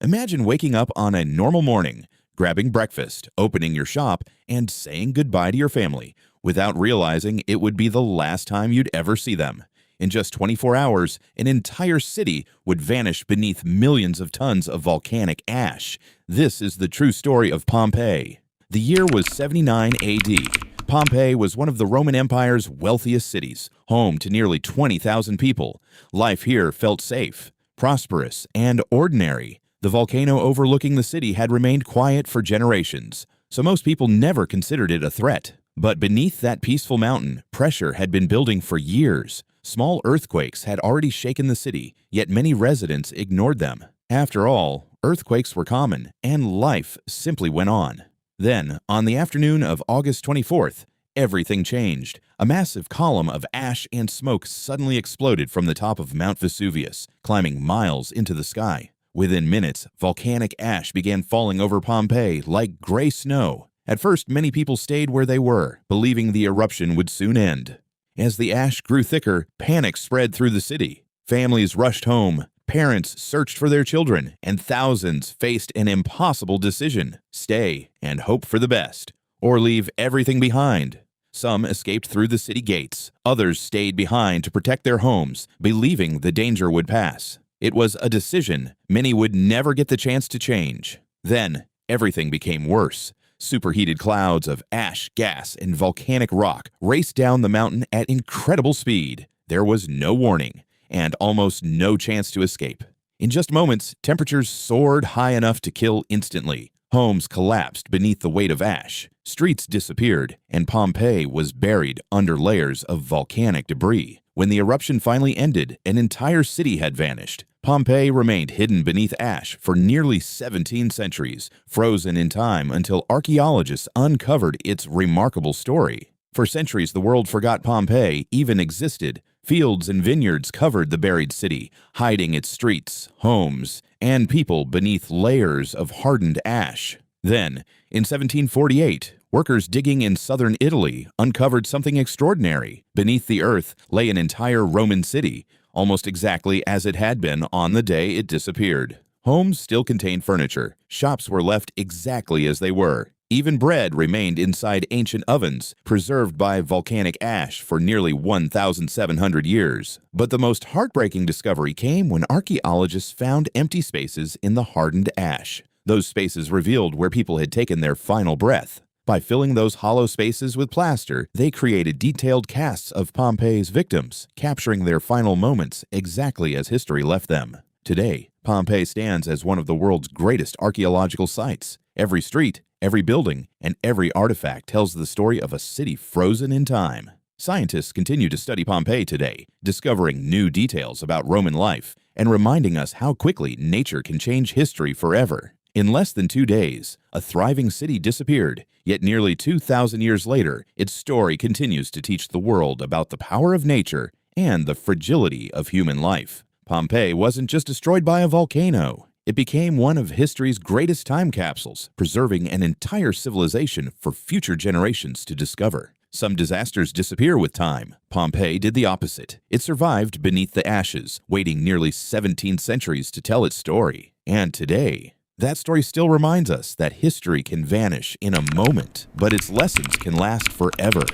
Imagine waking up on a normal morning, grabbing breakfast, opening your shop, and saying goodbye to your family without realizing it would be the last time you'd ever see them. In just 24 hours, an entire city would vanish beneath millions of tons of volcanic ash. This is the true story of Pompeii. The year was 79 AD. Pompeii was one of the Roman Empire's wealthiest cities, home to nearly 20,000 people. Life here felt safe, prosperous, and ordinary. The volcano overlooking the city had remained quiet for generations, so most people never considered it a threat. But beneath that peaceful mountain, pressure had been building for years. Small earthquakes had already shaken the city, yet many residents ignored them. After all, earthquakes were common, and life simply went on. Then, on the afternoon of August 24th, everything changed. A massive column of ash and smoke suddenly exploded from the top of Mount Vesuvius, climbing miles into the sky. Within minutes, volcanic ash began falling over Pompeii like gray snow. At first, many people stayed where they were, believing the eruption would soon end. As the ash grew thicker, panic spread through the city. Families rushed home, parents searched for their children, and thousands faced an impossible decision: stay and hope for the best, or leave everything behind. Some escaped through the city gates. Others stayed behind to protect their homes, believing the danger would pass. It was a decision many would never get the chance to change. Then, everything became worse. Superheated clouds of ash, gas, and volcanic rock raced down the mountain at incredible speed. There was no warning, and almost no chance to escape. In just moments, temperatures soared high enough to kill instantly. Homes collapsed beneath the weight of ash. Streets disappeared, and Pompeii was buried under layers of volcanic debris. When the eruption finally ended, an entire city had vanished. Pompeii remained hidden beneath ash for nearly 17 centuries, frozen in time until archaeologists uncovered its remarkable story. For centuries, the world forgot Pompeii even existed. Fields and vineyards covered the buried city, hiding its streets, homes, and people beneath layers of hardened ash. Then, in 1748, workers digging in southern Italy uncovered something extraordinary. Beneath the earth lay an entire Roman city, almost exactly as it had been on the day it disappeared. Homes still contained furniture. Shops were left exactly as they were. Even bread remained inside ancient ovens, preserved by volcanic ash for nearly 1,700 years. But the most heartbreaking discovery came when archaeologists found empty spaces in the hardened ash. Those spaces revealed where people had taken their final breath. By filling those hollow spaces with plaster, they created detailed casts of Pompeii's victims, capturing their final moments exactly as history left them. Today, Pompeii stands as one of the world's greatest archaeological sites. Every street, every building, and every artifact tells the story of a city frozen in time. Scientists continue to study Pompeii today, discovering new details about Roman life and reminding us how quickly nature can change history forever. In less than 2 days, a thriving city disappeared, yet nearly 2,000 years later, its story continues to teach the world about the power of nature and the fragility of human life. Pompeii wasn't just destroyed by a volcano. It became one of history's greatest time capsules, preserving an entire civilization for future generations to discover. Some disasters disappear with time. Pompeii did the opposite. It survived beneath the ashes, waiting nearly 17 centuries to tell its story. And today, that story still reminds us that history can vanish in a moment, but its lessons can last forever.